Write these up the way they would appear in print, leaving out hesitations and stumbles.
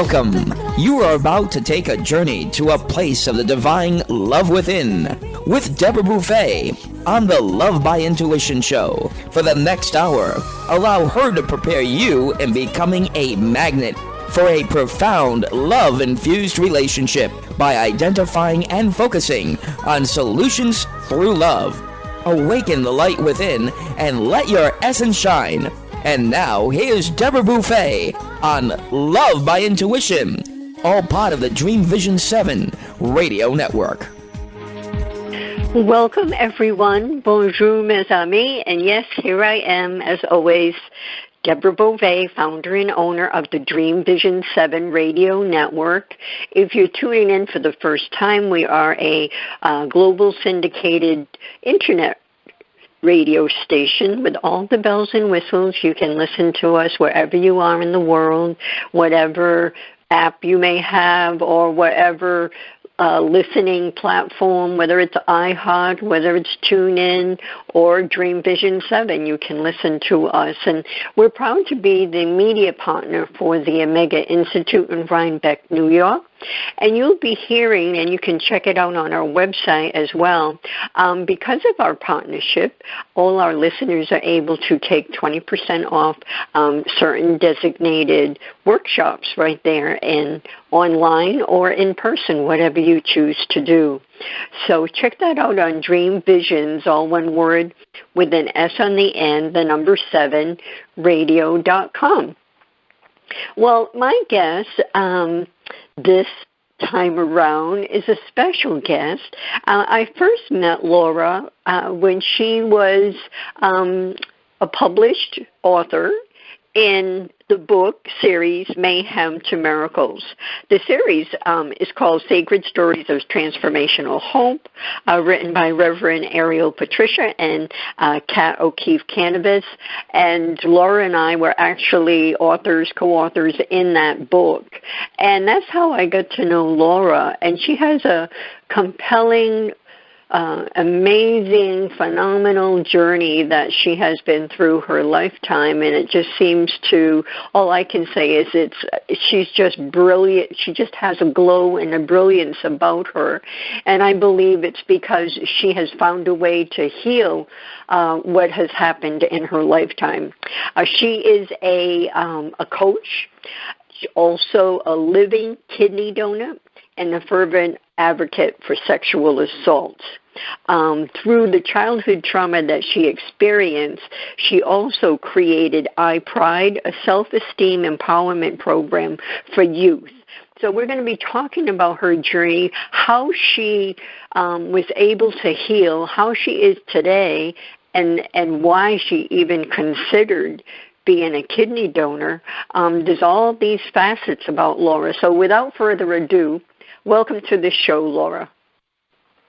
Welcome. You are about to take a journey to a place of the divine love within with Deborah Beauvais on the Love by Intuition show. For the next hour, allow her to prepare you in becoming a magnet for a profound love-infused relationship by identifying and focusing on solutions through love. Awaken the light within and let your essence shine. And now, here's Deborah Beauvais on Love by Intuition, all part of the Dream Vision 7 radio network. Welcome, everyone. Bonjour, mes amis. And yes, here I am, as always, Deborah Beauvais, founder and owner of the Dream Vision 7 radio network. If you're tuning in for the first time, we are a global syndicated internet radio station with all the bells and whistles. You can listen to us wherever you are in the world, whatever app you may have, or whatever listening platform, whether it's iHeart, whether it's TuneIn, or Dream Vision 7, you can listen to us. And we're proud to be the media partner for the Omega Institute in Rhinebeck, New York. And you'll be hearing, and you can check it out on our website as well, because of our partnership, all our listeners are able to take 20% off certain designated workshops right there in online or in person, whatever you choose to do. So check that out on Dream Visions, all one word, with an S on the end, the number 7, radio.com. Well, my guest this time around is a special guest. I first met Laura when she was a published author in the book series Mayhem to Miracles. The series is called Sacred Stories of Transformational Hope, written by Reverend Ariel Patricia and Kat O'Keefe Cannabis. And Laura and I were actually co-authors in that book. And that's how I got to know Laura. And she has a compelling, amazing, phenomenal journey that she has been through her lifetime, and it just seems to, all I can say is she's just brilliant. She just has a glow and a brilliance about her, and I believe it's because she has found a way to heal what has happened in her lifetime. She is a coach, also a living kidney donor, and a fervent advocate for sexual assault. Through the childhood trauma that she experienced, she also created IPride, a self-esteem empowerment program for youth. So we're going to be talking about her journey, how she was able to heal, how she is today, and why she even considered being a kidney donor. There's all these facets about Laura. So without further ado, welcome to the show, Laura.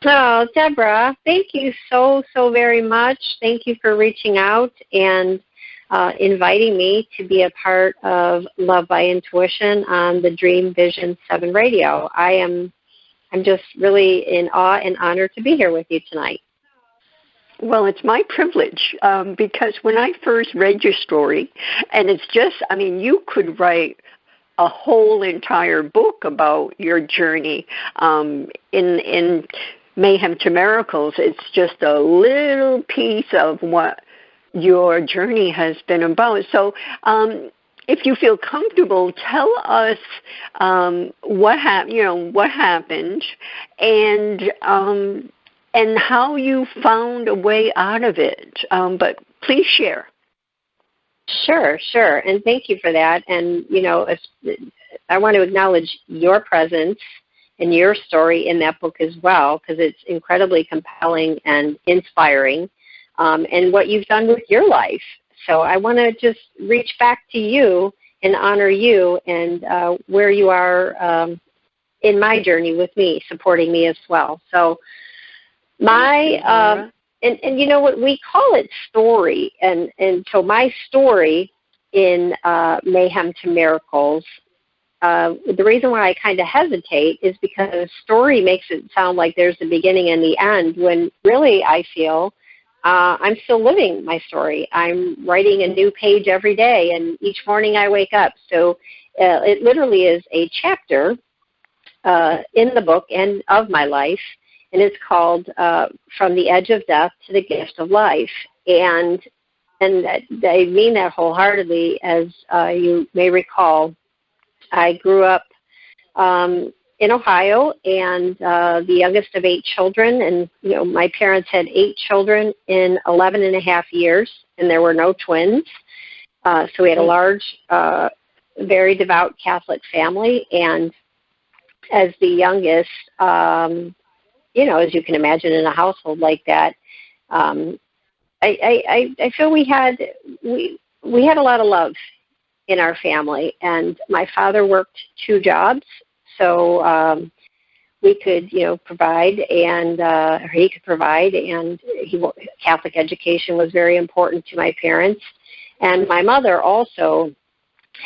Oh, Deborah, thank you so very much. Thank you for reaching out and inviting me to be a part of Love by Intuition on the Dream Vision 7 radio. I'm just really in awe and honored to be here with you tonight. Well, it's my privilege because when I first read your story, and it's just, you could write a whole entire book about your journey in Mayhem to Miracles. It's just a little piece of what your journey has been about. So if you feel comfortable, tell us what happened and how you found a way out of it. But please share. Sure, and thank you for that. And, I want to acknowledge your presence and your story in that book as well, because it's incredibly compelling and inspiring, and what you've done with your life. So I want to just reach back to you and honor you and where you are in my journey with me, supporting me as well. So And you know what, we call it story, and so my story in Mayhem to Miracles, the reason why I kind of hesitate is because story makes it sound like there's the beginning and the end, when really I feel I'm still living my story. I'm writing a new page every day, and each morning I wake up. So it literally is a chapter in the book and of my life, and it's called From the Edge of Death to the Gift of Life. And I mean that wholeheartedly. As you may recall, I grew up in Ohio, and the youngest of 8 children, and my parents had 8 children in 11 and a half years, and there were no twins. So we had a large, very devout Catholic family, and as the youngest, as you can imagine in a household like that, I feel we had a lot of love in our family, and my father worked 2 jobs, so we could, provide, and or he could provide, and Catholic education was very important to my parents, and my mother also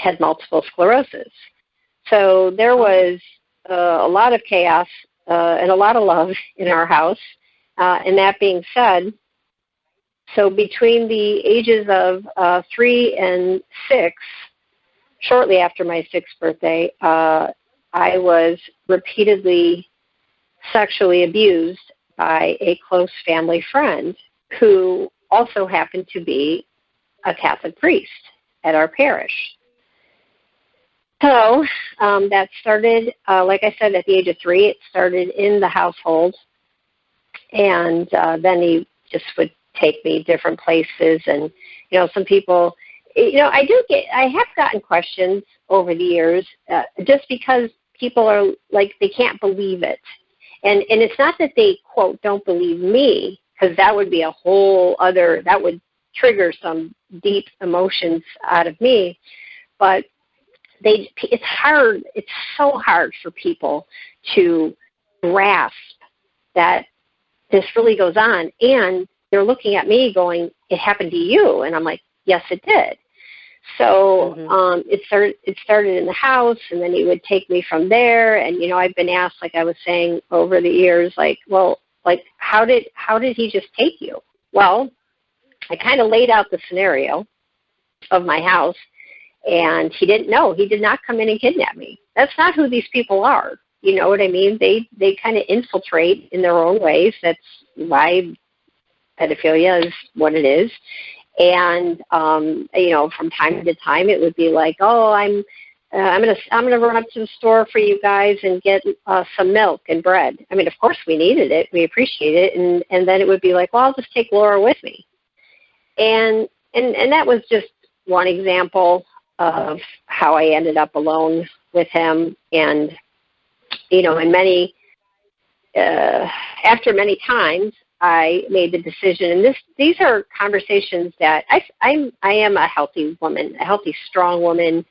had multiple sclerosis, so there was a lot of chaos and a lot of love in our house. And that being said, so between the ages of 3 and 6, shortly after my 6th birthday, I was repeatedly sexually abused by a close family friend who also happened to be a Catholic priest at our parish. So that started, like I said, at the age of 3. It started in the household, and then he just would take me different places. And some people, I have gotten questions over the years, just because people are like, they can't believe it, and it's not that they quote don't believe me, because that would be a whole other, that would trigger some deep emotions out of me, but it's hard. It's so hard for people to grasp that this really goes on. And they're looking at me going, it happened to you. And I'm like, yes, it did. So it started in the house, and then he would take me from there. And, I've been asked, like I was saying over the years, like, well, like, how did he just take you? Well, I kind of laid out the scenario of my house. And he didn't know. He did not come in and kidnap me. That's not who these people are. You know what I mean? They kind of infiltrate in their own ways. That's why pedophilia is what it is. And from time to time, it would be like, oh, I'm gonna run up to the store for you guys and get some milk and bread. I mean, of course we needed it. We appreciate it. And then it would be like, well, I'll just take Laura with me. And that was just one example of how I ended up alone with him. And, after many times, I made the decision, and these are conversations that I am a healthy woman, a healthy, strong woman,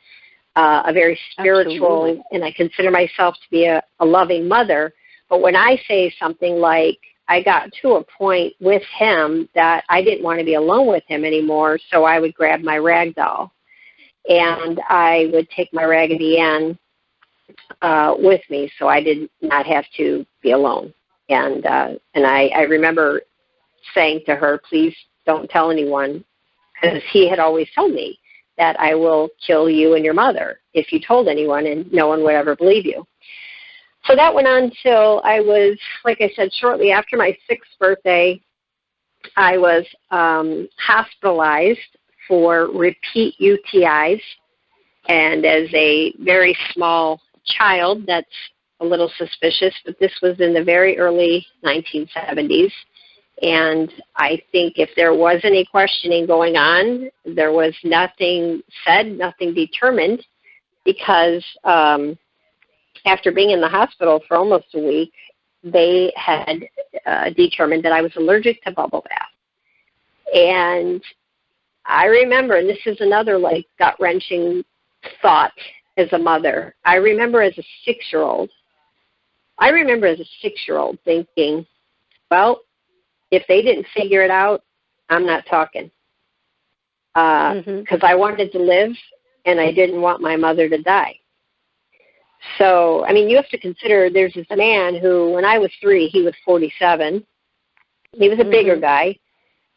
a very spiritual, absolutely, and I consider myself to be a loving mother. But when I say something like, I got to a point with him that I didn't want to be alone with him anymore, so I would grab my rag doll, and I would take my Raggedy Ann with me, so I did not have to be alone. And I remember saying to her, please don't tell anyone, because he had always told me that I will kill you and your mother if you told anyone, and no one would ever believe you. So that went on till I was, like I said, shortly after my 6th birthday, I was hospitalized for repeat UTIs. And as a very small child, that's a little suspicious, but this was in the very early 1970s. And I think if there was any questioning going on, there was nothing said, nothing determined, because after being in the hospital for almost a week, they had determined that I was allergic to bubble bath. And I remember, and this is another like gut-wrenching thought as a mother, I remember as a 6-year-old thinking, well, if they didn't figure it out, I'm not talking. Because I wanted to live, and I didn't want my mother to die. So, I mean, you have to consider there's this man who, when I was 3, he was 47. He was a bigger guy.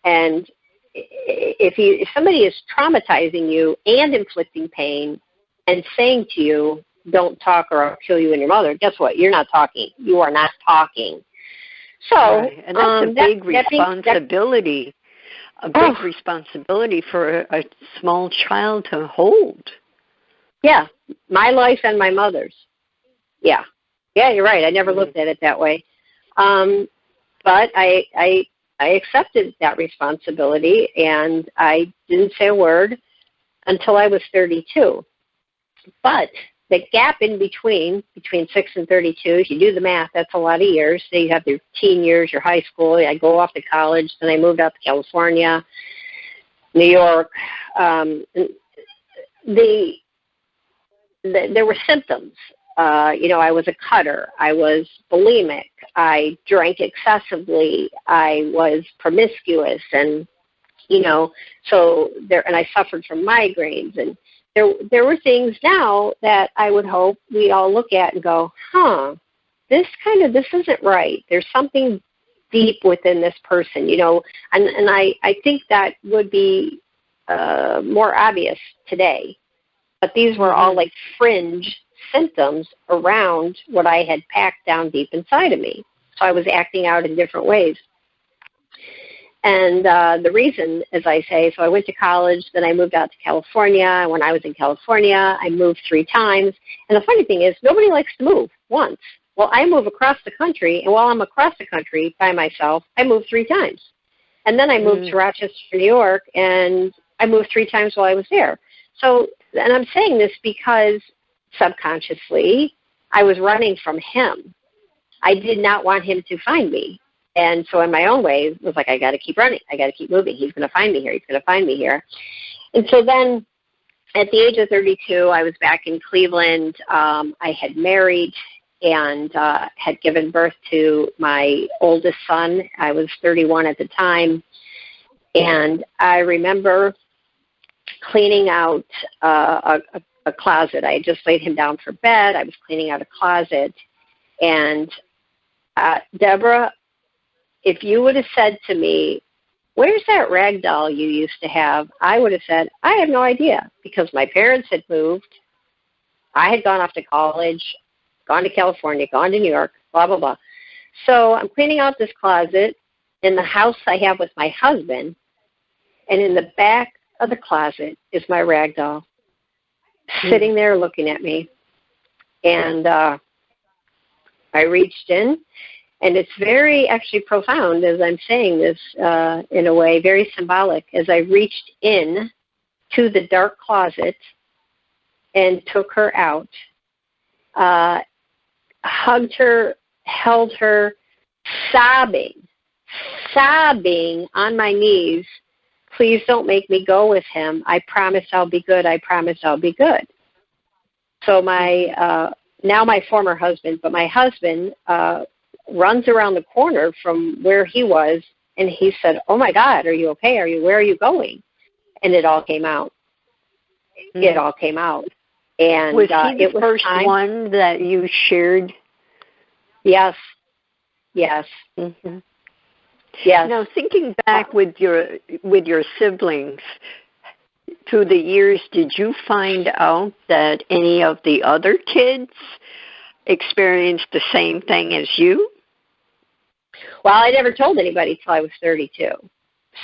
And if somebody is traumatizing you and inflicting pain, and saying to you, don't talk or I'll kill you and your mother, guess what? You're not talking. You are not talking. So, right. And that's a big responsibility. A big responsibility for a small child to hold. Yeah, my life and my mother's. Yeah, you're right. I never looked at it that way. But I accepted that responsibility, and I didn't say a word until I was 32. But the gap in between 6 and 32, if you do the math, that's a lot of years. So you have your teen years, your high school. I go off to college, then I moved out to California, New York. There were symptoms. I was a cutter. I was bulimic. I drank excessively. I was promiscuous, and and I suffered from migraines. And there were things now that I would hope we all look at and go, this isn't right. There's something deep within this person, and I think that would be more obvious today. But these were all like fringe symptoms around what I had packed down deep inside of me. So I was acting out in different ways. And the reason, as I say, so I went to college, then I moved out to California. And when I was in California, I moved 3 times. And the funny thing is, nobody likes to move once. Well, I move across the country, and while I'm across the country by myself, I moved 3 times. And then I moved to Rochester, New York, and I moved 3 times while I was there. So, and I'm saying this because subconsciously, I was running from him. I did not want him to find me. And so in my own way, it was like, I got to keep running. I got to keep moving. He's going to find me here. He's going to find me here. And so then at the age of 32, I was back in Cleveland. I had married and had given birth to my oldest son. I was 31 at the time. And I remember cleaning out a closet. I had just laid him down for bed. I was cleaning out a closet. And Deborah, if you would have said to me, where's that rag doll you used to have? I would have said, I have no idea, because my parents had moved. I had gone off to college, gone to California, gone to New York, blah, blah, blah. So I'm cleaning out this closet in the house I have with my husband, and in the back of the closet is my rag doll sitting there looking at me. And I reached in. And it's very actually profound as I'm saying this in a way, very symbolic, as I reached in to the dark closet and took her out, hugged her, held her, sobbing on my knees, please don't make me go with him. I promise I'll be good. I promise I'll be good. So now my former husband, but my husband runs around the corner from where he was, and he said, oh, my God, are you okay? Where are you going? And it all came out. It all came out. And was he the first one that you shared? Yes. Yes. Mm-hmm. Yes. Now, thinking back with your siblings, through the years, did you find out that any of the other kids experienced the same thing as you? Well, I never told anybody till I was 32.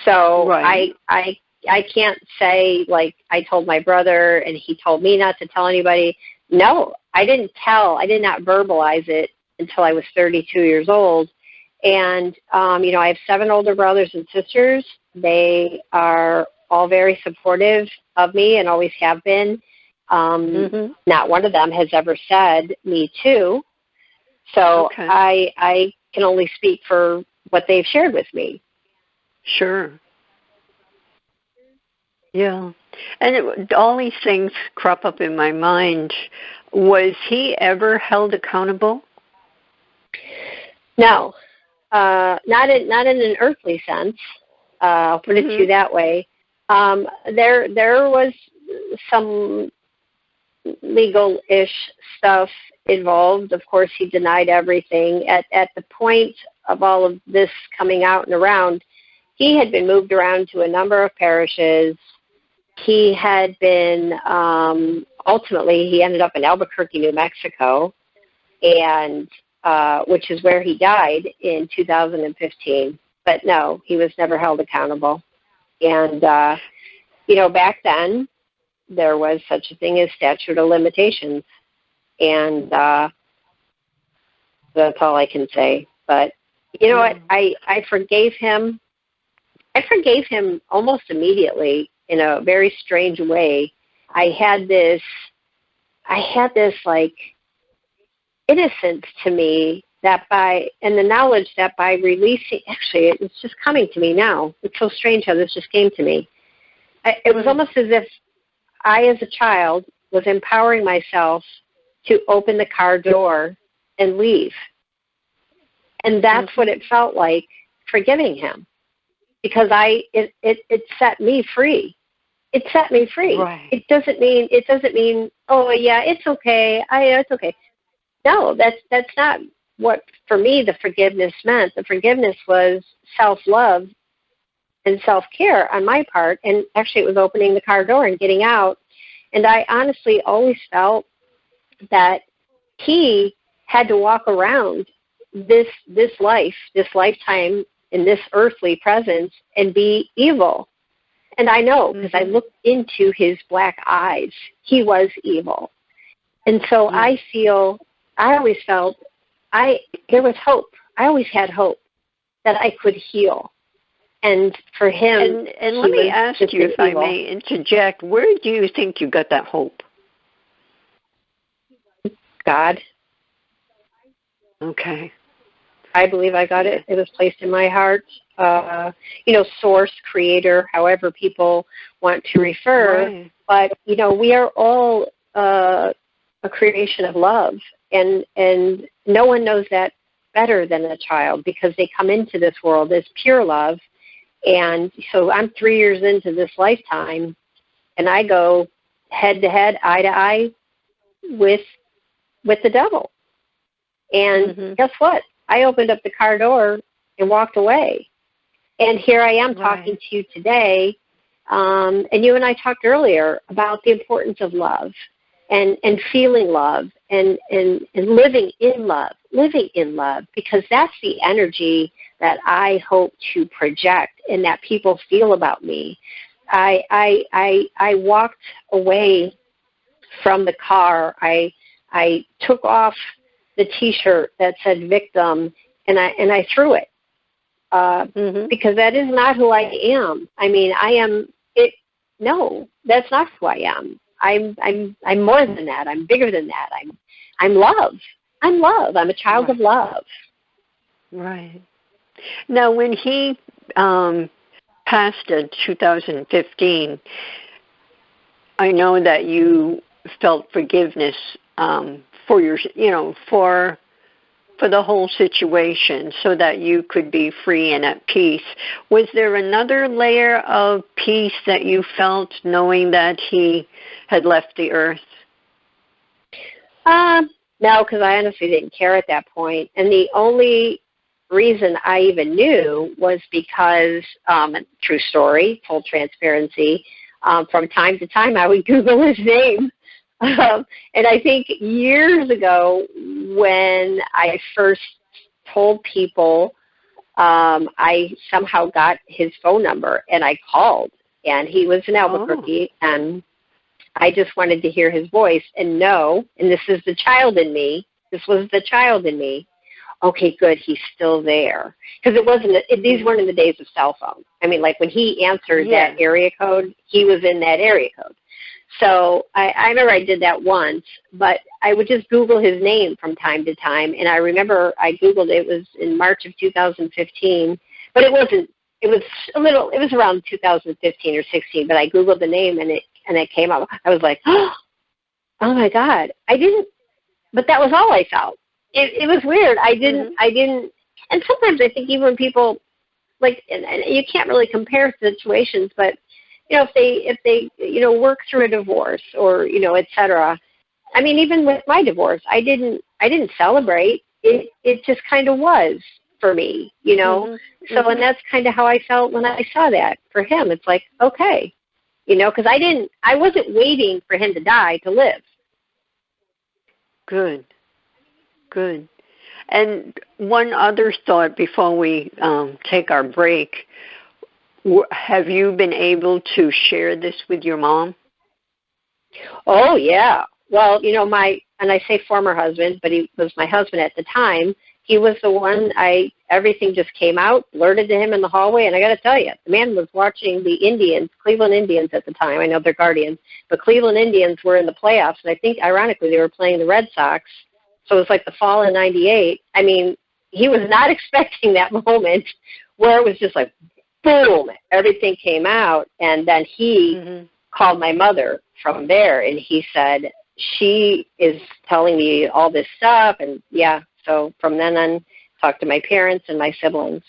So right. I can't say, like, I told my brother and he told me not to tell anybody. No, I did not verbalize it until I was 32 years old. And, I have 7 older brothers and sisters. They are all very supportive of me and always have been. Not one of them has ever said me too. So okay. I can only speak for what they've shared with me. Sure. Yeah. And all these things crop up in my mind. Was he ever held accountable? No. Not in an earthly sense. I'll put it to you that way. There was some legal-ish stuff involved. Of course, he denied everything. At the point of all of this coming out and around, he had been moved around to a number of parishes. He had been ultimately he ended up in Albuquerque, New Mexico, and which is where he died in 2015. But no, he was never held accountable. And, back then, there was such a thing as statute of limitations. And that's all I can say. But you know what? I forgave him. I forgave him almost immediately in a very strange way. I had this like innocence to me that and the knowledge that by releasing, actually, it's just coming to me now. It's so strange how this just came to me. It was almost as if I, as a child, was empowering myself to open the car door and leave. And that's what it felt like forgiving him, because it set me free. It set me free. Right. It doesn't mean, oh yeah, it's okay. It's okay. No, that's not what, for me, the forgiveness meant. The forgiveness was self-love and self-care on my part, and actually it was opening the car door and getting out. And I honestly always felt that he had to walk around this lifetime in this earthly presence and be evil. And I know, because I looked into his black eyes, he was evil. And so I always felt there was hope. I always had hope that I could heal. And for him, and let me ask you, if I may interject, where do you think you got that hope? God. Okay. I believe I got it. It was placed in my heart. Source, creator, however people want to refer. Right. But, we are all a creation of love. And no one knows that better than a child, because they come into this world as pure love. And so I'm 3 years into this lifetime, and I go head to head, eye to eye with the devil. And guess what? I opened up the car door and walked away. And here I am talking to you today. And you and I talked earlier about the importance of love and feeling love and living in love, because that's the energy that I hope to project and that people feel about me. I walked away from the car. I took off the T-shirt that said victim, and I threw it because that is not who I am. I mean, I am it. No, that's not who I am. I'm more than that. I'm bigger than that. I'm love. I'm love. I'm a child of love. Right. Now, when he passed in 2015, I know that you felt forgiveness for your, for the whole situation, so that you could be free and at peace. Was there another layer of peace that you felt knowing that he had left the earth? No, because I honestly didn't care at that point. And the only reason I even knew was because, true story, full transparency, from time to time I would Google his name. And I think years ago, when I first told people, I somehow got his phone number and I called, and he was in Albuquerque, and I just wanted to hear his voice and know, and this is the child in me, this was the child in me, okay, good, he's still there. Because these weren't in the days of cell phone. I mean, like when he answered that area code, he was in that area code. So I remember I did that once, but I would just Google his name from time to time. And I remember I Googled it was in March of 2015, but it was around 2015 or 16, but I Googled the name and it came up. I was like, oh my God, but that was all I felt. It was weird. I didn't, and sometimes I think even when people, like, and you can't really compare situations, but if they work through a divorce or et cetera. I mean, even with my divorce, I didn't celebrate. It just kind of was for me, So, and that's kind of how I felt when I saw that for him. It's like, okay, because I wasn't waiting for him to die to live. Good. And one other thought before we take our break. Have you been able to share this with your mom? Oh, yeah. Well, and I say former husband, but he was my husband at the time. He was the one everything just came out, blurted to him in the hallway, and I got to tell you, the man was watching the Indians, Cleveland Indians at the time. I know they're Guardians, but Cleveland Indians were in the playoffs, and I think, ironically, they were playing the Red Sox, so it was like the fall in '98. I mean, he was not expecting that moment where it was just like, boom, everything came out, and then he called my mother from there, and he said, she is telling me all this stuff, and yeah, so from then on, talked to my parents and my siblings.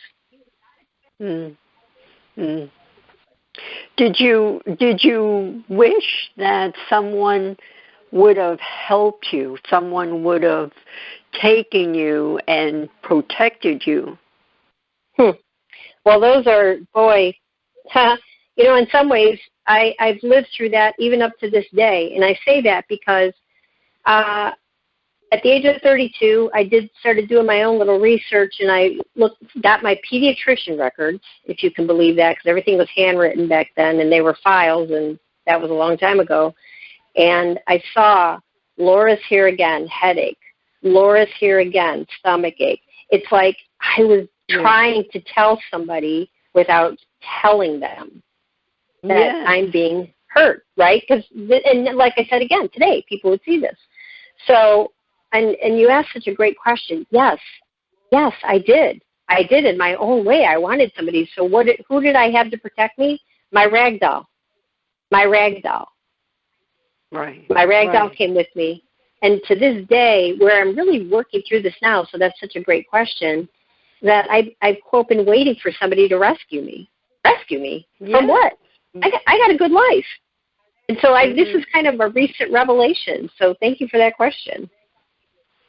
Did you wish that someone would have helped you, someone would have taken you and protected you? Well, those are, boy, in some ways, I've lived through that even up to this day. And I say that because at the age of 32, I started doing my own little research, and I got my pediatrician records, if you can believe that, because everything was handwritten back then, and they were files, and that was a long time ago. And I saw Laura's here again, headache. Laura's here again, stomach ache. It's like I was trying to tell somebody without telling them that I'm being hurt, right? And like I said again, today, people would see this. So, and you asked such a great question. Yes, I did. I did in my own way. I wanted somebody. So who did I have to protect me? My rag doll. Right. My rag doll came with me. And to this day, where I'm really working through this now, so that's such a great question, that I've quote, been waiting for somebody to rescue me. Rescue me? From what? I got a good life. And so this is kind of a recent revelation. So thank you for that question.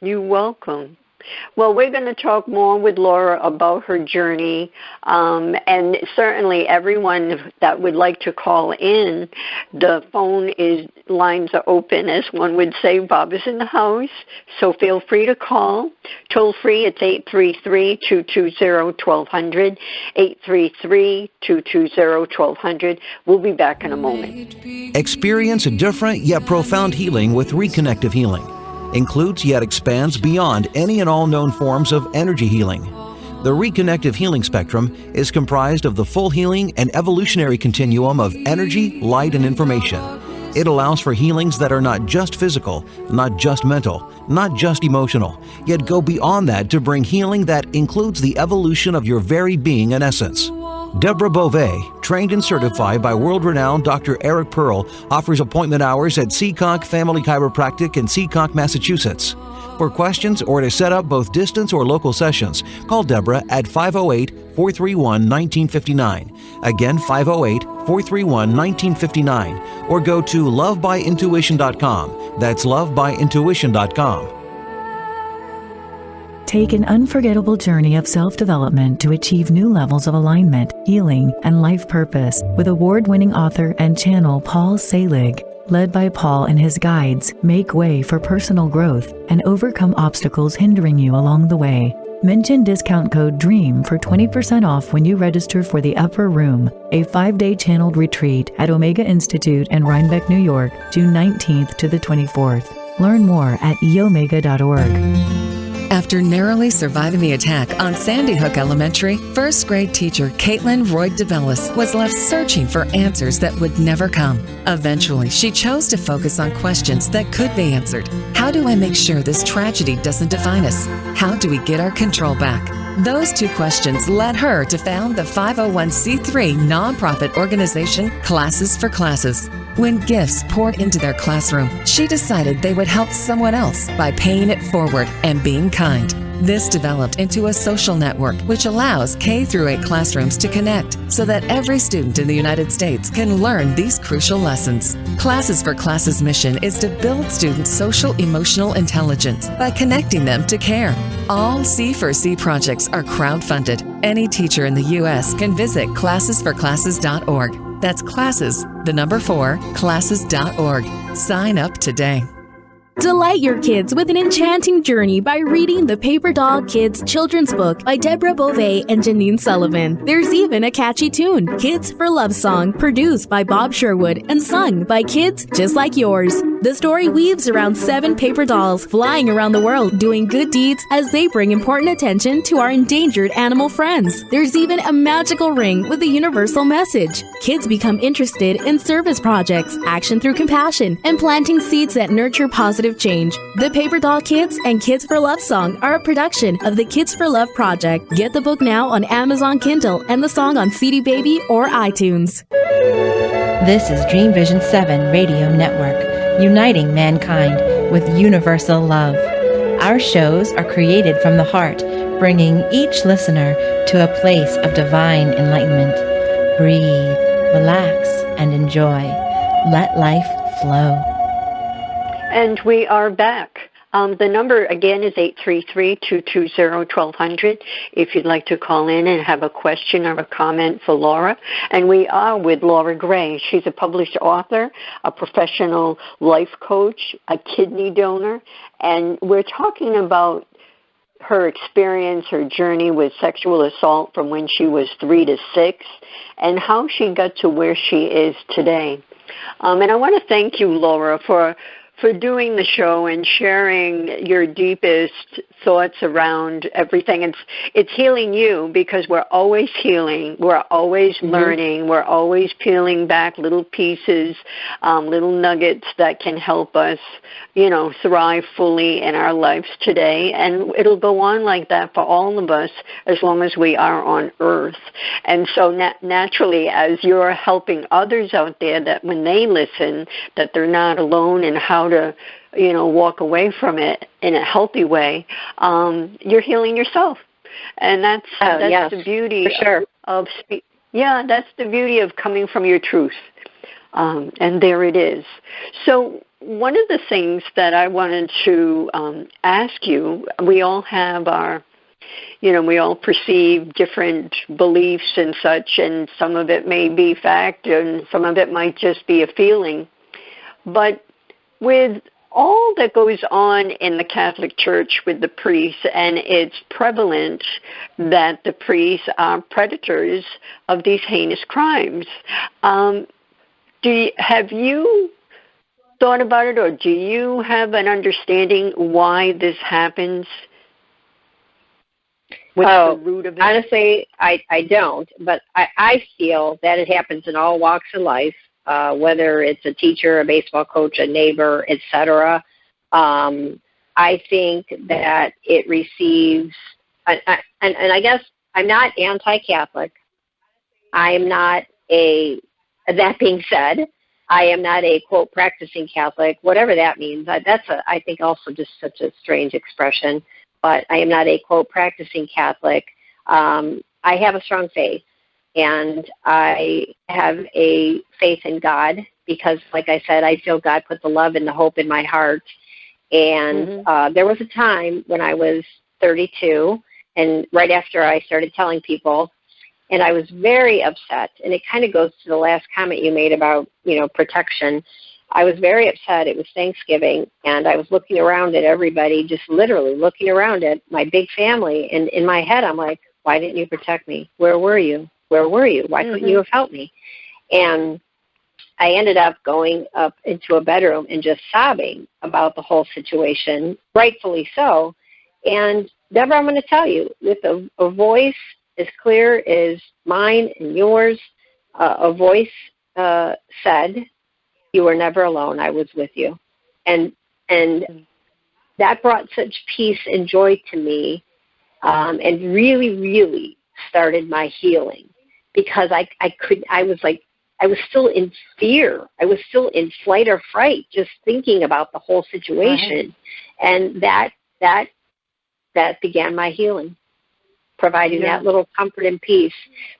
You're welcome. Well, we're going to talk more with Laura about her journey, and certainly everyone that would like to call in, the lines are open, as one would say. Bob is in the house, so feel free to call. Toll free, it's 833-220-1200, 833-220-1200. We'll be back in a moment. Experience a different yet profound healing with Reconnective Healing. Includes yet expands beyond any and all known forms of energy healing. The Reconnective Healing spectrum is comprised of the full healing and evolutionary continuum of energy, light, and information. It allows for healings that are not just physical, not just mental, not just emotional, yet go beyond that to bring healing that includes the evolution of your very being and essence. Deborah Beauvais, trained and certified by world-renowned Dr. Eric Pearl, offers appointment hours at Seacock Family Chiropractic in Seacock, Massachusetts. For questions or to set up both distance or local sessions, call Deborah at 508-431-1959. Again, 508-431-1959. Or go to lovebyintuition.com. That's lovebyintuition.com. Take an unforgettable journey of self-development to achieve new levels of alignment, healing, and life purpose with award-winning author and channel Paul Selig. Led by Paul and his guides, make way for personal growth and overcome obstacles hindering you along the way. Mention discount code DREAM for 20% off when you register for the Upper Room, a 5-day channeled retreat at Omega Institute in Rhinebeck, New York, June 19th to the 24th. Learn more at eomega.org. After narrowly surviving the attack on Sandy Hook Elementary, first grade teacher Caitlin Roy DeBellis was left searching for answers that would never come. Eventually, she chose to focus on questions that could be answered. How do I make sure this tragedy doesn't define us? How do we get our control back? Those two questions led her to found the 501c3 nonprofit organization Classes for Classes. When gifts poured into their classroom, she decided they would help someone else by paying it forward and being kind. This developed into a social network which allows K through 8 classrooms to connect so that every student in the United States can learn these crucial lessons. Classes for Classes' mission is to build students' social emotional intelligence by connecting them to care. All C4C projects are crowdfunded. Any teacher in the U.S. can visit classesforclasses.org. That's classes, the number 4, classes.org. Sign up today. Delight your kids with an enchanting journey by reading the Paper Doll Kids children's book by Deborah Beauvais and Janine Sullivan. There's even a catchy tune, Kids for Love Song, produced by Bob Sherwood and sung by kids just like yours. The story weaves around 7 paper dolls flying around the world doing good deeds as they bring important attention to our endangered animal friends. There's even a magical ring with a universal message. Kids become interested in service projects, action through compassion, and planting seeds that nurture positive change. The Paper Doll Kids and Kids for Love Song are a production of the Kids for Love Project. Get the book now on Amazon Kindle and the song on CD Baby or iTunes. This is Dream Vision 7 Radio Network, uniting mankind with universal love. Our shows are created from the heart, bringing each listener to a place of divine enlightenment. Breathe, relax, and enjoy. Let life flow. And we are back. The number, again, is 833-220-1200 if you'd like to call in and have a question or a comment for Laura. And we are with Laura Gray. She's a published author, a professional life coach, a kidney donor, and we're talking about her experience, her journey with sexual assault from when she was 3 to 6, and how she got to where she is today. And I want to thank you, Laura, for doing the show and sharing your deepest thoughts around everything. It's healing you because we're always healing. We're always learning. We're always peeling back little pieces, little nuggets that can help us, thrive fully in our lives today. And it'll go on like that for all of us as long as we are on Earth. And so naturally, as you're helping others out there, that when they listen, that they're not alone in how to walk away from it in a healthy way, you're healing yourself. And that's yes, the beauty sure. that's the beauty of coming from your truth. And there it is. So one of the things that I wanted to ask you, we all have we all perceive different beliefs and such, and some of it may be fact and some of it might just be a feeling. But with all that goes on in the Catholic Church with the priests, and it's prevalent that the priests are predators of these heinous crimes, have you thought about it, or do you have an understanding why this happens? What's the root of it? Honestly, I don't, but I feel that it happens in all walks of life. Whether it's a teacher, a baseball coach, a neighbor, etc. I think that it receives, and I guess I'm not anti-Catholic. I'm not that being said, I am not a, quote, practicing Catholic, whatever that means. That's, I think, also just such a strange expression, but I am not a, quote, practicing Catholic. I have a strong faith. And I have a faith in God because, like I said, I feel God put the love and the hope in my heart. And there was a time when I was 32, and right after I started telling people, and I was very upset. And it kind of goes to the last comment you made about, protection. I was very upset. It was Thanksgiving, and I was looking around at everybody, just literally looking around at my big family. And in my head, I'm like, why didn't you protect me? Where were you? Where were you? Why couldn't you have helped me? And I ended up going up into a bedroom and just sobbing about the whole situation, rightfully so. And Deborah, I'm going to tell you, with a voice as clear as mine and yours, a voice said, "You were never alone. I was with you." And that brought such peace and joy to me, and really, really started my healing. Because I was still in fear. I was still in flight or fright, just thinking about the whole situation. Right. And that began my healing, providing that little comfort and peace.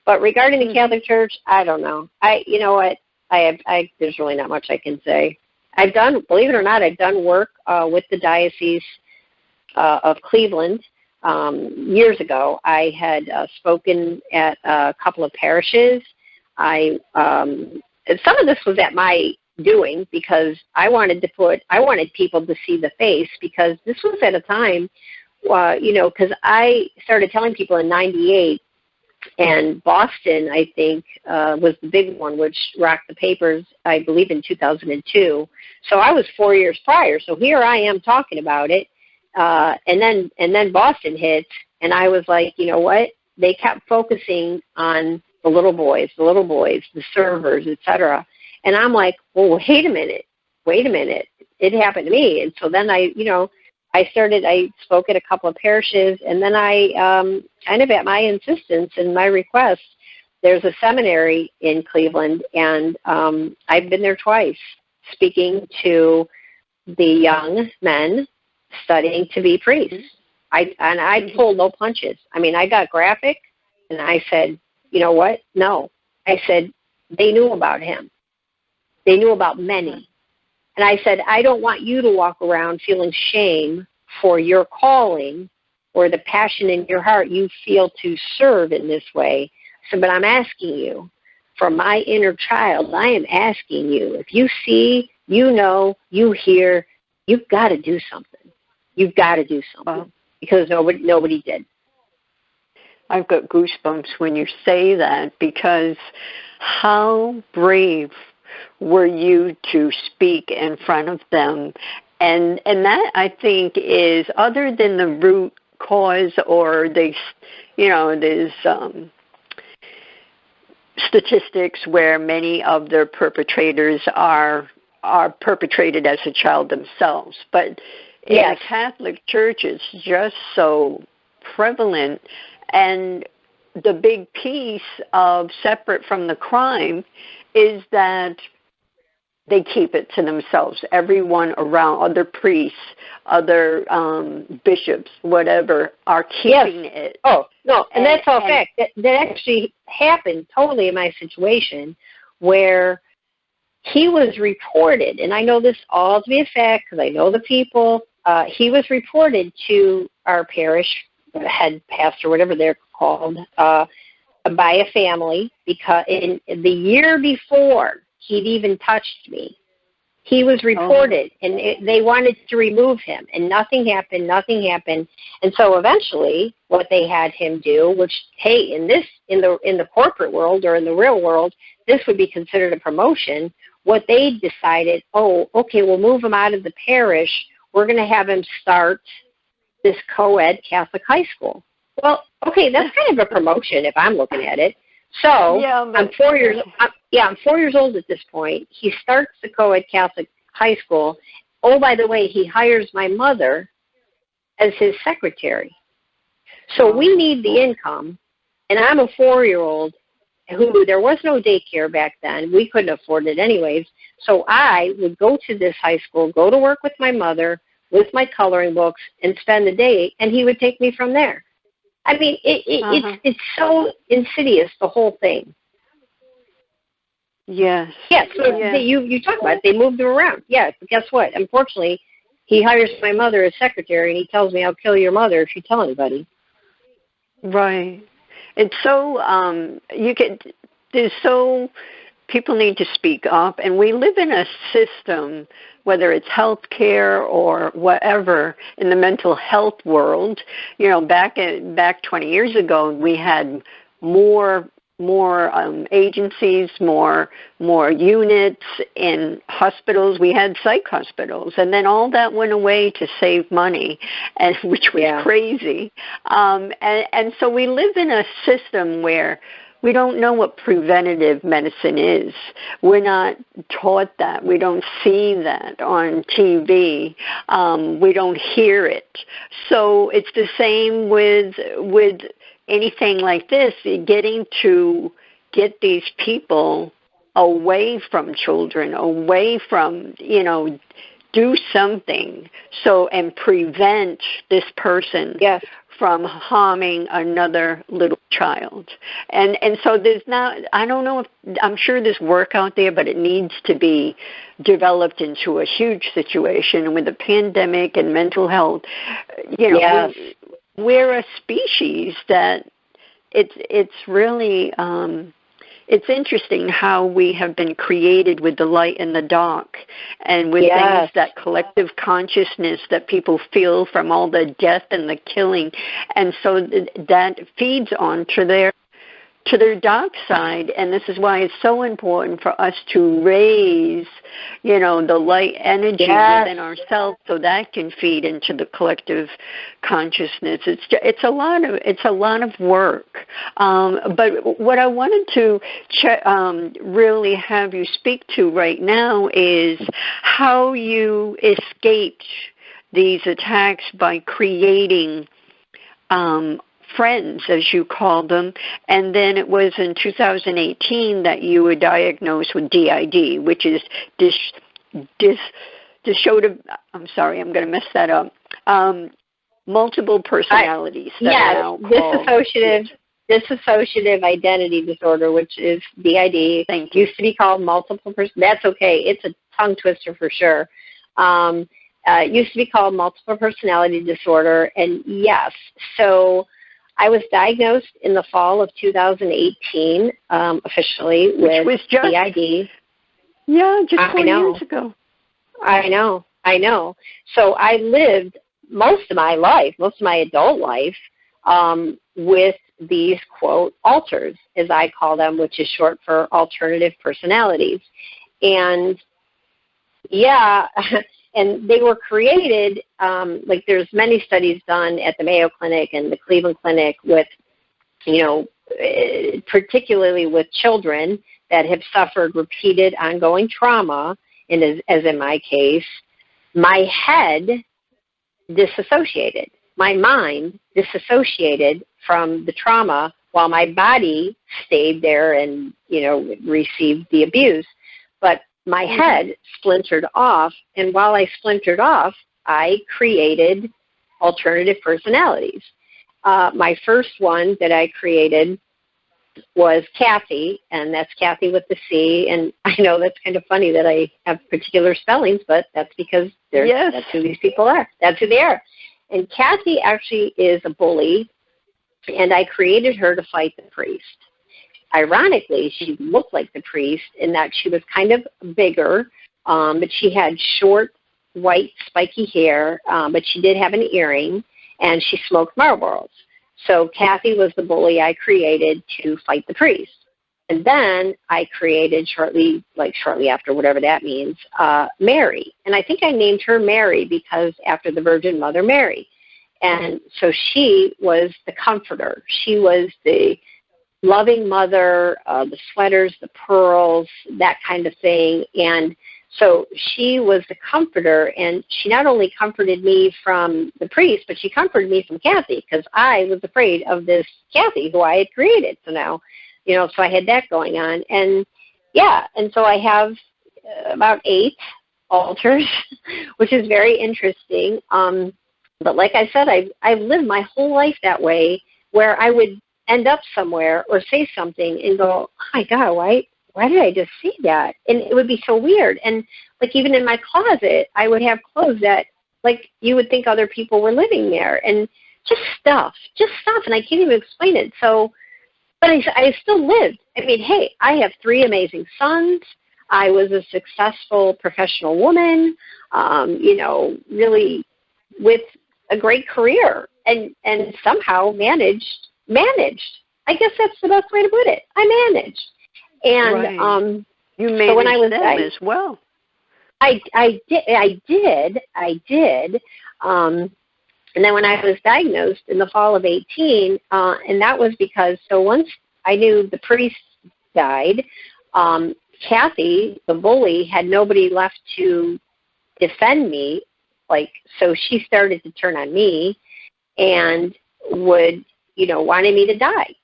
But regarding the Catholic Church, I don't know. You know what? There's really not much I can say. Believe it or not, I've done work with the Diocese of Cleveland. Years ago, I had spoken at a couple of parishes some of this was at my doing because I wanted people to see the face, because this was at a time, because I started telling people in '98, and Boston, I think, was the big one, which rocked the papers, I believe, in 2002. So I was 4 years prior. So here I am talking about it, and then Boston hit, and I was like, you know what? They kept focusing on the little boys, the servers, etc. And I'm like, well, wait a minute. It happened to me. And so then I spoke at a couple of parishes, and then I, kind of at my insistence and my request, there's a seminary in Cleveland, and I've been there twice speaking to the young men studying to be priests. I pulled no punches. I mean, I got graphic, and I said, you know what? No. I said, they knew about him. They knew about many. And I said, I don't want you to walk around feeling shame for your calling or the passion in your heart you feel to serve in this way. So, but I'm asking you, from my inner child, I am asking you, if you see, you know, you hear, you've got to do something. You've got to do something. Wow. Because nobody did. I've got goosebumps when you say that, because how brave were you to speak in front of them? And that, I think, is, other than the root cause or there's statistics where many of their perpetrators are perpetrated as a child themselves. But in the Catholic Church, it's just so prevalent. And the big piece of separate from the crime is that they keep it to themselves. Everyone around, other priests, other bishops, whatever, are keeping it. Oh, no, and that's all fact. That actually happened totally in my situation, where he was reported, and I know this all to be a fact because I know the people. He was reported to our parish head pastor, whatever they're called, by a family, because in the year before he'd even touched me, he was reported, and they wanted to remove him, and nothing happened. And so eventually, what they had him do, which, hey, in the corporate world or in the real world, this would be considered a promotion. What they decided, okay, we'll move him out of the parish. We're going to have him start this co-ed Catholic high school. Well, okay, that's kind of a promotion if I'm looking at it. So I'm 4 years. I'm 4 years old at this point. He starts the co-ed Catholic high school. Oh, by the way, he hires my mother as his secretary. So we need the income, and I'm a 4-year-old who, there was no daycare back then. We couldn't afford it anyways. So I would go to this high school, go to work with my mother, with my coloring books, and spend the day, and he would take me from there. I mean, it's so insidious, the whole thing. Yes. Yes. So you talk about it. They moved him around. Yeah. But guess what? Unfortunately, he hires my mother as secretary, and he tells me, I'll kill your mother if you tell anybody. Right. It's so people need to speak up, and we live in a system, whether it's health care or whatever, in the mental health world. You know, back 20 years ago, we had more agencies, more units in hospitals. We had psych hospitals, and then all that went away to save money, and which was crazy. And so we live in a system where we don't know what preventative medicine is. We're not taught that. We don't see that on TV. We don't hear it. So it's the same with anything like this, getting to get these people away from children, away from, do something and prevent this person from harming another little child. And so there's not, I don't know if, I'm sure there's work out there, but it needs to be developed into a huge situation. And with the pandemic and mental health, we're a species that it's really, it's interesting how we have been created with the light and the dark, and with things, that collective consciousness that people feel from all the death and the killing, and so that feeds on to their dark side. And this is why it's so important for us to raise, the light energy within ourselves, so that can feed into the collective consciousness. It's a lot of work. But what I wanted to really have you speak to right now is how you escaped these attacks by creating friends, as you called them, and then it was in 2018 that you were diagnosed with DID, which is dissociative. I'm sorry, I'm going to mess that up. Multiple personalities. Dissociative identity disorder, which is DID. Thank you. Used to be called multiple That's okay. It's a tongue twister for sure. Used to be called multiple personality disorder, and yes, so I was diagnosed in the fall of 2018, officially, with DID. Yeah, just 4 years ago. I know. So I lived most of my adult life, with these, quote, alters, as I call them, which is short for alternative personalities. And, and they were created, there's many studies done at the Mayo Clinic and the Cleveland Clinic with, particularly with children that have suffered repeated ongoing trauma, and as in my case, my head disassociated. My mind disassociated from the trauma while my body stayed there and, received the abuse. But my head splintered off, and while I splintered off, I created alternative personalities. My first one that I created was Kathy, and that's Kathy with the C, and I know that's kind of funny that I have particular spellings, but that's because that's who these people are. That's who they are. And Kathy actually is a bully, and I created her to fight the priest. Ironically, she looked like the priest in that she was kind of bigger, but she had short, white, spiky hair, but she did have an earring, and she smoked Marlboros. So Kathy was the bully I created to fight the priest. And then I created shortly after, whatever that means, Mary. And I think I named her Mary because after the Virgin Mother Mary. And so she was the comforter. She was the loving mother, the sweaters, the pearls, that kind of thing. And so she was the comforter, and she not only comforted me from the priest, but she comforted me from Kathy, because I was afraid of this Kathy who I had created. So now, so I had that going on. And and so I have about 8 alters, which is very interesting. But like I said, I've lived my whole life that way, where I would end up somewhere or say something and go, oh my God, why did I just say that? And it would be so weird. And even in my closet, I would have clothes that you would think other people were living there, and just stuff. And I can't even explain it. So, but I still lived. I mean, hey, I have 3 amazing sons. I was a successful professional woman, really with a great career, and somehow managed. I guess that's the best way to put it. I managed. And you managed so when I was them as well. I did. And then when I was diagnosed in the fall of 18, and that was because, so once I knew the priest died, Kathy, the bully, had nobody left to defend me. So she started to turn on me and would, wanted me to die.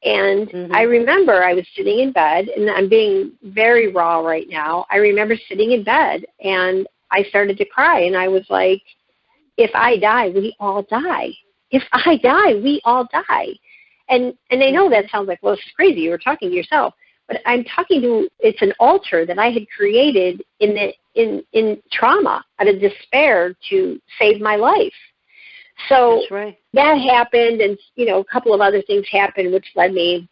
And I remember I was sitting in bed, and I'm being very raw right now. I remember sitting in bed, and I started to cry, and I was like, if I die, we all die. If I die, we all die. And I know that sounds like, well, it's crazy. You were talking to yourself. But I'm talking to, it's an altar that I had created in trauma, out of despair, to save my life. So that happened, and, a couple of other things happened, which led me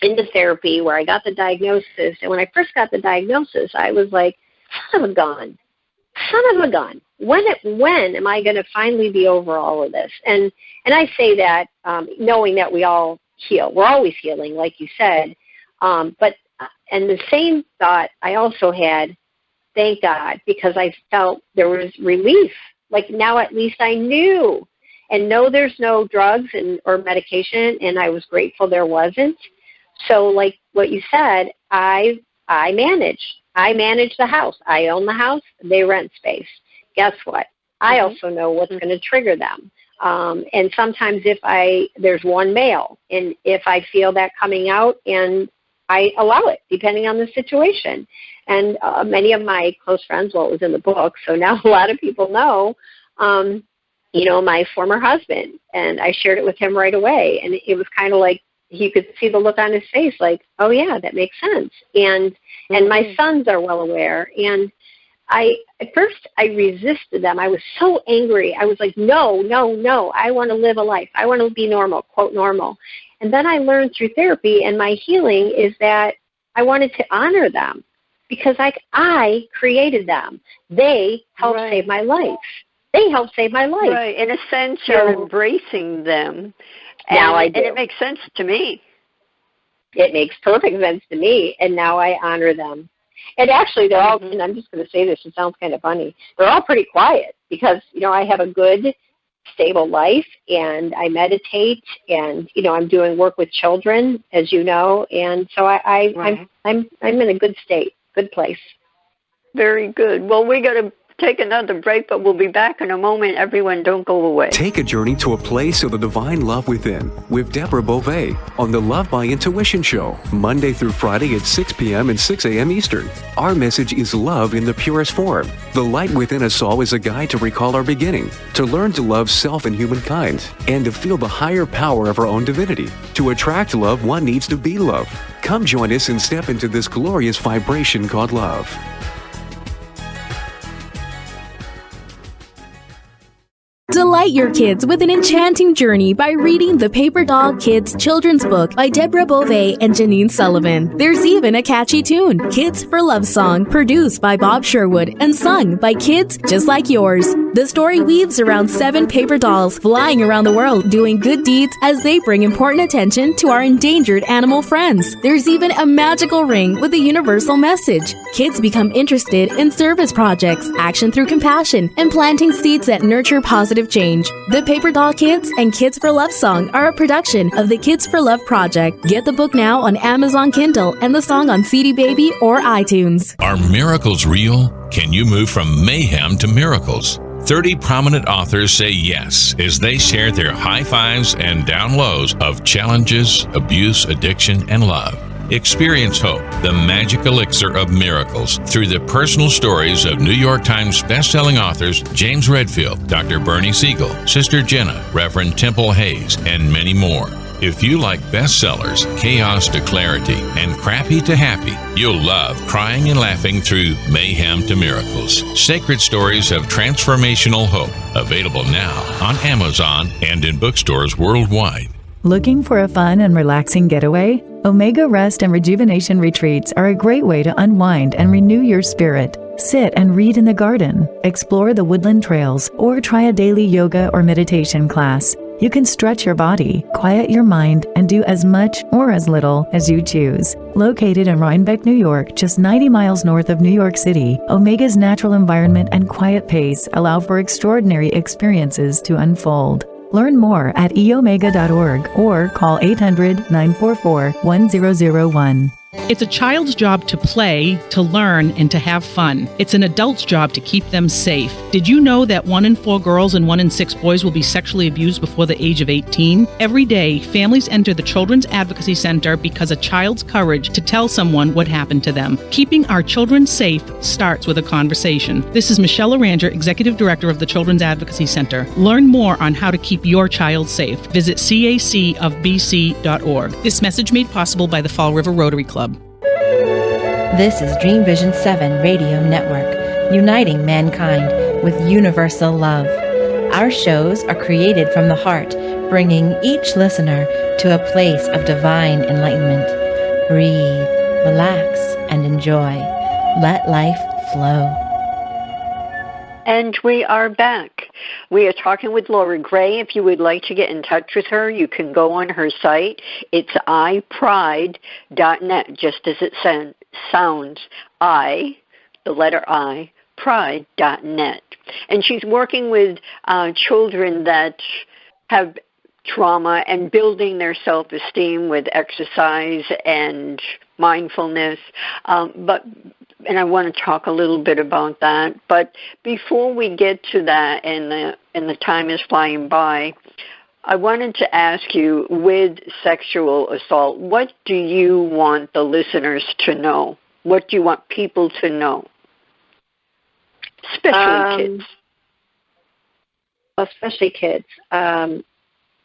into therapy where I got the diagnosis. And when I first got the diagnosis, I was like, son of a gun. When am I going to finally be over all of this? And I say that knowing that we all heal. We're always healing, like you said. And the same thought I also had, thank God, because I felt there was relief. Like now at least I knew. And no, there's no drugs or medication, and I was grateful there wasn't. So like what you said, I manage. I manage the house. I own the house. They rent space. Guess what? I also know what's going to trigger them. And sometimes there's one male, and if I feel that coming out, and I allow it, depending on the situation. And many of my close friends, well, it was in the book, so now a lot of people know, my former husband, and I shared it with him right away. And it was kind of like, you could see the look on his face, like, oh yeah, that makes sense. And my sons are well aware. And at first I resisted them. I was so angry. I was like, no, I want to live a life. I want to be normal, quote normal. And then I learned through therapy and my healing is that I wanted to honor them because I created them. They helped save my life. Right. In a sense, you're embracing them. Now I do. And it makes sense to me. It makes perfect sense to me, and now I honor them. And actually, they're all, and I'm just going to say this, it sounds kind of funny, they're all pretty quiet because, I have a good, stable life, and I meditate, and, I'm doing work with children, as you know, and so I'm in a good state, good place. Very good. Well, we got to take another break, but we'll be back in a moment. Everyone, don't go away. Take a journey to a place of the divine love within with Deborah Beauvais on the Love by Intuition Show, Monday through Friday at 6 p.m. and 6 a.m. Eastern. Our message is love in the purest form. The light within us all is a guide to recall our beginning, to learn to love self and humankind, and to feel the higher power of our own divinity. To attract love, one needs to be love. Come join us and step into this glorious vibration called love. Delight your kids with an enchanting journey by reading the Paper Doll Kids children's book by Deborah Beauvais and Janine Sullivan. There's even a catchy tune, Kids for Love Song, produced by Bob Sherwood and sung by kids just like yours. The story weaves around 7 paper dolls flying around the world doing good deeds as they bring important attention to our endangered animal friends. There's even a magical ring with a universal message. Kids become interested in service projects, action through compassion, and planting seeds that nurture positive change. The Paper Doll Kids and Kids for Love Song are a production of the Kids for Love Project. Get the book now on Amazon Kindle and the song on CD Baby or iTunes. Are miracles real? Can you move from mayhem to miracles? 30 prominent authors say yes as they share their high fives and down lows of challenges, abuse, addiction, and love. Experience hope, the magic elixir of miracles, through the personal stories of New York Times bestselling authors James Redfield, Dr. Bernie Siegel, Sister Jenna, Reverend Temple Hayes, and many more. If you like bestsellers, chaos to clarity, and crappy to happy, you'll love crying and laughing through mayhem to miracles. Sacred stories of transformational hope. Available now on Amazon and in bookstores worldwide. Looking for a fun and relaxing getaway? Omega Rest and Rejuvenation Retreats are a great way to unwind and renew your spirit. Sit and read in the garden, explore the woodland trails, or try a daily yoga or meditation class. You can stretch your body, quiet your mind, and do as much or as little as you choose. Located in Rhinebeck, New York, just 90 miles north of New York City, Omega's natural environment and quiet pace allow for extraordinary experiences to unfold. Learn more at eomega.org or call 800-944-1001. It's a child's job to play, to learn, and to have fun. It's an adult's job to keep them safe. Did you know that 1 in 4 girls and 1 in 6 boys will be sexually abused before the age of 18? Every day, families enter the Children's Advocacy Center because a child's courage to tell someone what happened to them. Keeping our children safe starts with a conversation. This is Michelle Aranger, Executive Director of the Children's Advocacy Center. Learn more on how to keep your child safe. Visit cacofbc.org. This message made possible by the Fall River Rotary Club. This is Dream Vision 7 Radio Network, uniting mankind with universal love. Our shows are created from the heart, bringing each listener to a place of divine enlightenment. Breathe, relax, and enjoy. Let life flow. And we are back. We are talking with Laura Gray. If you would like to get in touch with her, you can go on her site. It's iPride.net, just as it sounds. The letter I, pride.net. And she's working with children that have trauma and building their self-esteem with exercise and mindfulness. And I want to talk a little bit about that. But before we get to that, and the time is flying by, I wanted to ask you, with sexual assault, what do you want the listeners to know? What do you want people to know? Especially kids. Especially kids.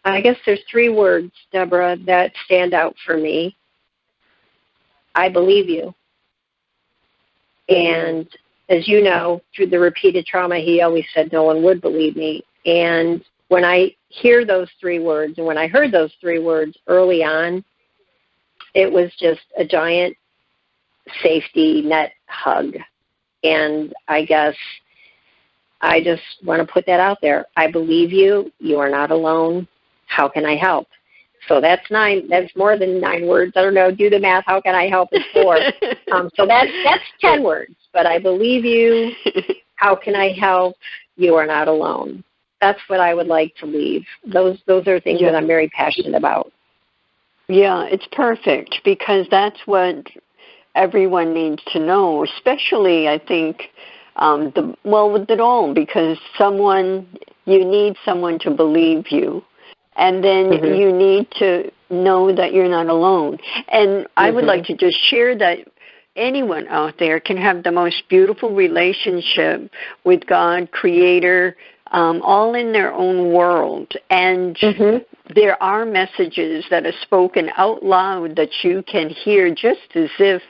I guess there's 3 words, Deborah, that stand out for me. I believe you. And as you know, through the repeated trauma, he always said no one would believe me. And when I hear those 3 words, and when I heard those 3 words early on, it was just a giant safety net hug. And I guess I just want to put that out there. I believe you. You are not alone. How can I help? So that's 9. That's more than 9 words. I don't know. Do the math. How can I help is 4. So that's 10 words. But I believe you. How can I help? You are not alone. That's what I would like to leave. Those are things that I'm very passionate about. Yeah, it's perfect, because that's what everyone needs to know, especially, I think, with it all, because you need someone to believe you. And then you need to know that you're not alone. And I would like to just share that anyone out there can have the most beautiful relationship with God, Creator, all in their own world. And there are messages that are spoken out loud that you can hear just as if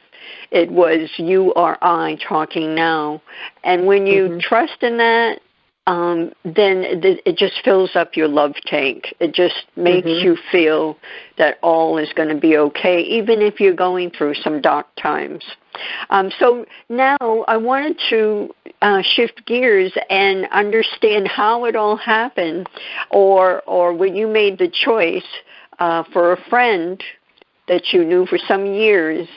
it was you or I talking now. And when you trust in that, then it just fills up your love tank. It just makes you feel that all is going to be okay, even if you're going through some dark times. So now I wanted to shift gears and understand how it all happened, or when you made the choice for a friend that you knew for some years,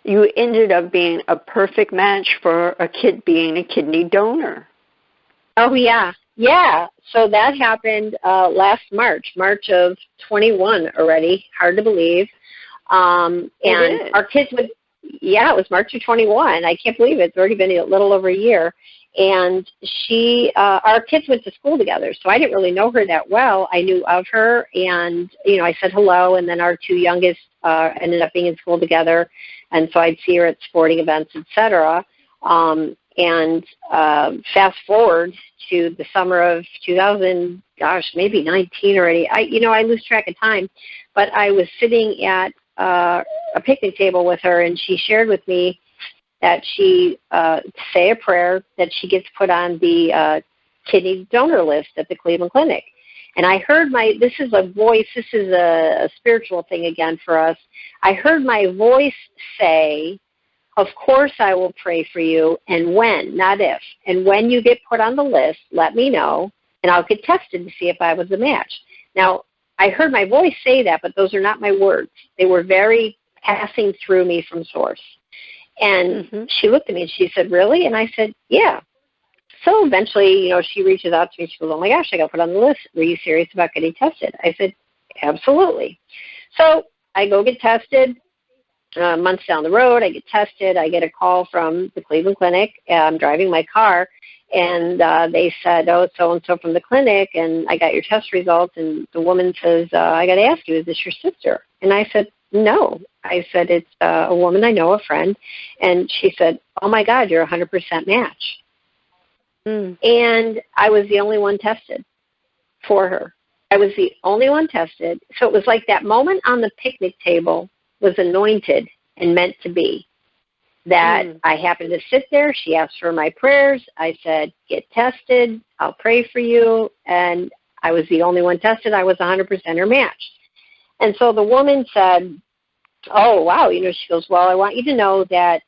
you ended up being a perfect match for a kid being a kidney donor. Oh, yeah. Yeah. So that happened last March of 21 already. Hard to believe. And our kids it was March of 21. I can't believe it. It's already been a little over a year. And our kids went to school together, so I didn't really know her that well. I knew of her, and, I said hello, and then our 2 youngest ended up being in school together, and so I'd see her at sporting events, etc. And fast forward to the summer of 2000, maybe 19 already. I lose track of time, but I was sitting at a picnic table with her, and she shared with me that she say a prayer that she gets put on the kidney donor list at the Cleveland Clinic. And I heard this is a voice, this is a spiritual thing again for us. I heard my voice say, of course I will pray for you, and when, not if. And when you get put on the list, let me know, and I'll get tested to see if I was a match. Now, I heard my voice say that, but those are not my words. They were very passing through me from source. And she looked at me and she said, really? And I said, yeah. So eventually, she reaches out to me. She goes, oh, my gosh, I got put on the list. Were you serious about getting tested? I said, absolutely. So I go get tested. Months down the road, I get tested. I get a call from the Cleveland Clinic. I'm driving my car, and they said, oh, it's so-and-so from the clinic, and I got your test results. And the woman says, I got to ask you, is this your sister? And I said, no. I said, it's a woman I know, a friend. And she said, oh, my God, you're 100% match. And I was the only one tested for her. I was the only one tested. So it was like that moment on the picnic table was anointed and meant to be. That I happened to sit there. She asked for my prayers. I said, get tested. I'll pray for you. And I was the only one tested. I was 100% her match. And so the woman said, oh, wow. She goes, well, I want you to know that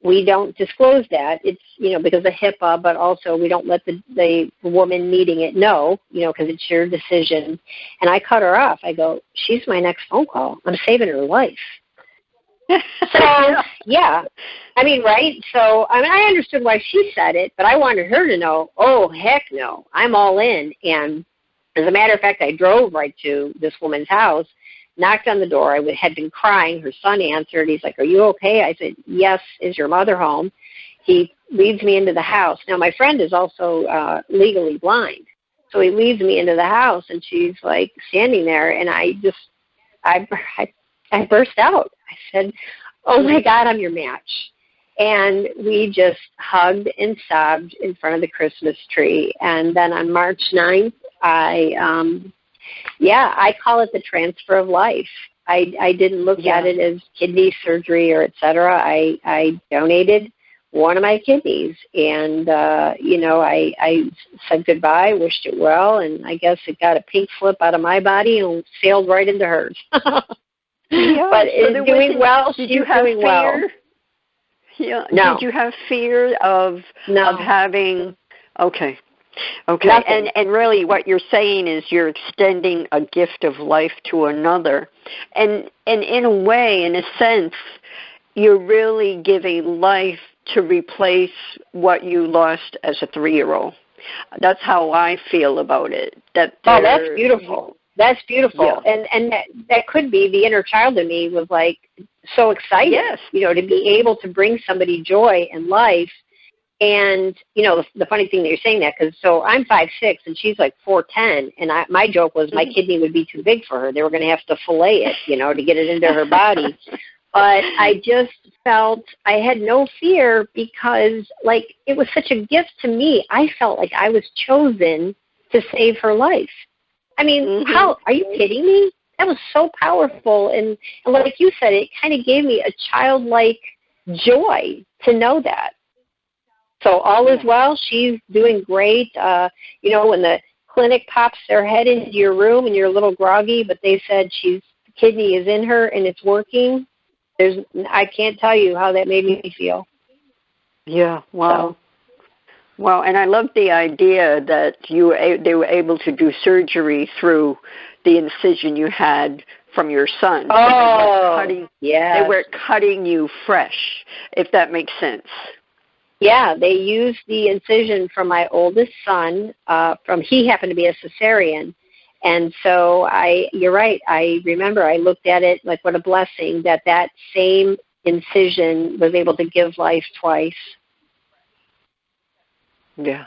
we don't disclose that. It's, because of HIPAA, but also we don't let the woman needing it know, because it's your decision. And I cut her off. I go, she's my next phone call. I'm saving her life. So, yeah. Right? So, I understood why she said it, but I wanted her to know, oh, heck no, I'm all in. And as a matter of fact, I drove right to this woman's house, knocked on the door. I had been crying. Her son answered. He's like, are you okay? I said, yes. Is your mother home? He leads me into the house. Now, my friend is also legally blind. So he leads me into the house, and she's like standing there, and I burst out. I said, oh, my God, I'm your match. And we just hugged and sobbed in front of the Christmas tree. And then on March 9th, I call it the transfer of life. I didn't look at it as kidney surgery or et cetera. I donated one of my kidneys, and, I said goodbye, wished it well, and I guess it got a pink slip out of my body and sailed right into hers. Yeah, but it's doing well. Did you have fear? Well. Yeah. No. Did you have fear of having? Okay. Nothing. And really what you're saying is you're extending a gift of life to another. And in a way, in a sense, you're really giving life to replace what you lost as a 3-year-old. That's how I feel about it. That's beautiful. That's beautiful. Yeah. And that could be the inner child in me was like so excited, to be able to bring somebody joy and life. And, the funny thing that you're saying that, because I'm 5'6", and she's like 4'10", and my joke was my kidney would be too big for her. They were going to have to fillet it, to get it into her body. But I just felt I had no fear because, it was such a gift to me. I felt like I was chosen to save her life. How, are you kidding me? That was so powerful. And like you said, it kind of gave me a childlike joy to know that. So all is well. She's doing great. When the clinic pops their head into your room and you're a little groggy, but they said the kidney is in her and it's working, I can't tell you how that made me feel. Yeah, wow. Wow, and I love the idea that they were able to do surgery through the incision you had from your son. Oh, They were cutting you fresh, if that makes sense. Yeah, they used the incision from my oldest son. He happened to be a cesarean. And so you're right. I remember I looked at it like what a blessing that same incision was able to give life twice. Yeah.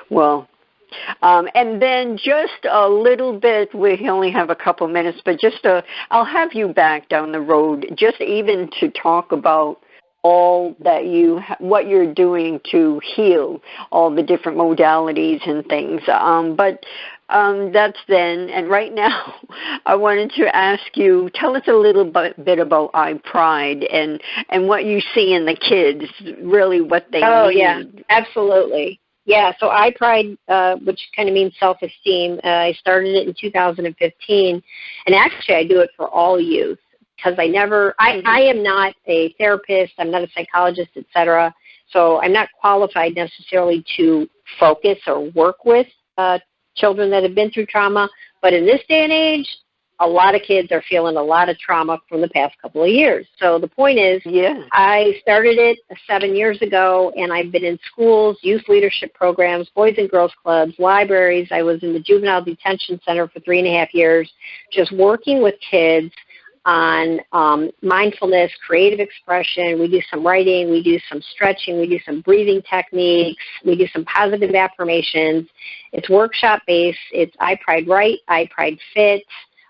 Well, and then just a little bit, we only have a couple minutes, but I'll have you back down the road, just even to talk about all that what you're doing to heal, all the different modalities and things. But that's then. And right now, I wanted to ask you, tell us a little bit about IPride and what you see in the kids, really what they need. Oh, yeah, absolutely. Yeah, so IPride, which kind of means self-esteem, I started it in 2015. And actually, I do it for all youth. Because I am not a therapist, I'm not a psychologist, et cetera, so I'm not qualified necessarily to focus or work with children that have been through trauma, but in this day and age, a lot of kids are feeling a lot of trauma from the past couple of years. So the point is, I started it 7 years ago, and I've been in schools, youth leadership programs, boys and girls clubs, libraries. I was in the juvenile detention center for 3.5 years, just working with kids on mindfulness, creative expression. We do some writing, we do some stretching, we do some breathing techniques, we do some positive affirmations. It's workshop-based. It's IPride Write, IPride Fit.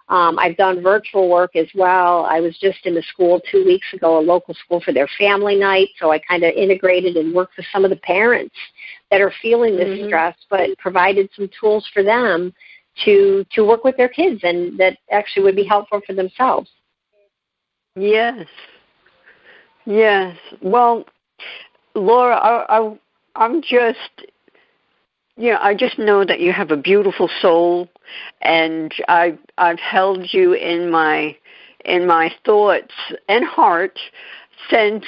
I've done virtual work as well. I was just in the school 2 weeks ago, a local school for their family night, so I kind of integrated and worked with some of the parents that are feeling this stress, but provided some tools for them to work with their kids and that actually would be helpful for themselves. Yes. Well, Laura, I'm just, I just know that you have a beautiful soul, and I've held you in my in my thoughts and heart since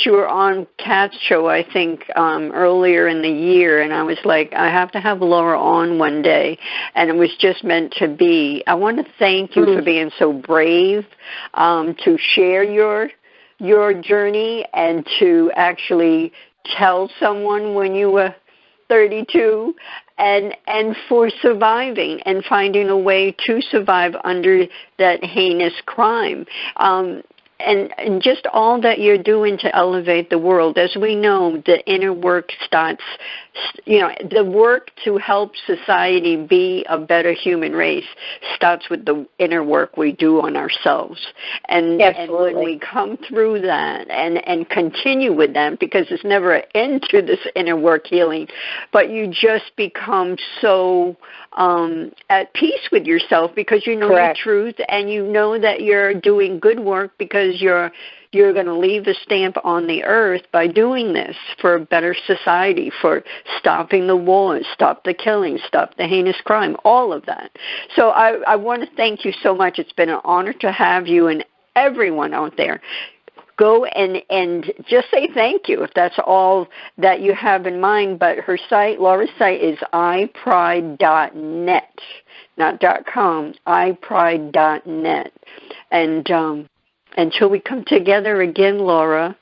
you were on Kat's show, I think, earlier in the year, and I was like, I have to have Laura on one day, and it was just meant to be. I want to thank you for being so brave to share your journey and to actually tell someone when you were 32, and for surviving and finding a way to survive under that heinous crime. And just all that you're doing to elevate the world. As we know, the inner work starts, the work to help society be a better human race starts with the inner work we do on ourselves. And when we come through that and continue with that, because there's never an end to this inner work healing, but you just become so at peace with yourself because you know your truth, and you know that you're doing good work because you're going to leave a stamp on the earth by doing this for a better society, for stopping the wars, stop the killing, stop the heinous crime, all of that. So I want to thank you so much. It's been an honor to have you and everyone out there. Go and just say thank you if that's all that you have in mind. But her site, Laura's site, is ipride.net, not .com, ipride.net. And until we come together again, Laura,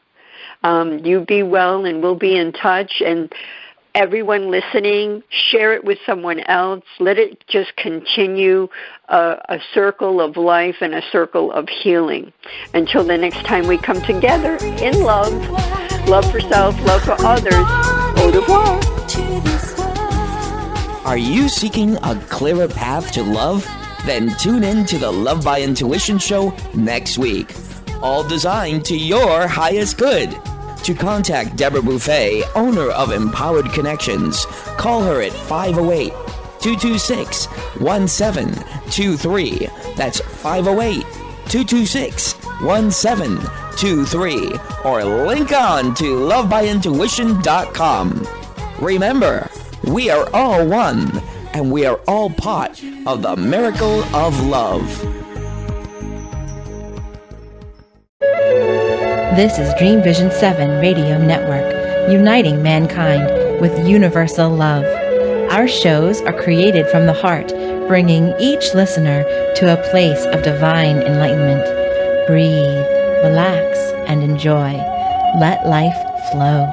you be well, and we'll be in touch. And everyone listening, share it with someone else. Let it just continue a circle of life and a circle of healing. Until the next time we come together in love for self, love for others. Au revoir. Are you seeking a clearer path to love? Then tune in to the Love by Intuition show next week. All designed to your highest good. To contact Deborah Beauvais, owner of Empowered Connections, call her at 508-226-1723. That's 508-226-1723. Or link on to lovebyintuition.com. Remember, we are all one, and we are all part of the miracle of love. This is Dream Vision 7 Radio Network, uniting mankind with universal love. Our shows are created from the heart, bringing each listener to a place of divine enlightenment. Breathe, relax, and enjoy. Let life flow.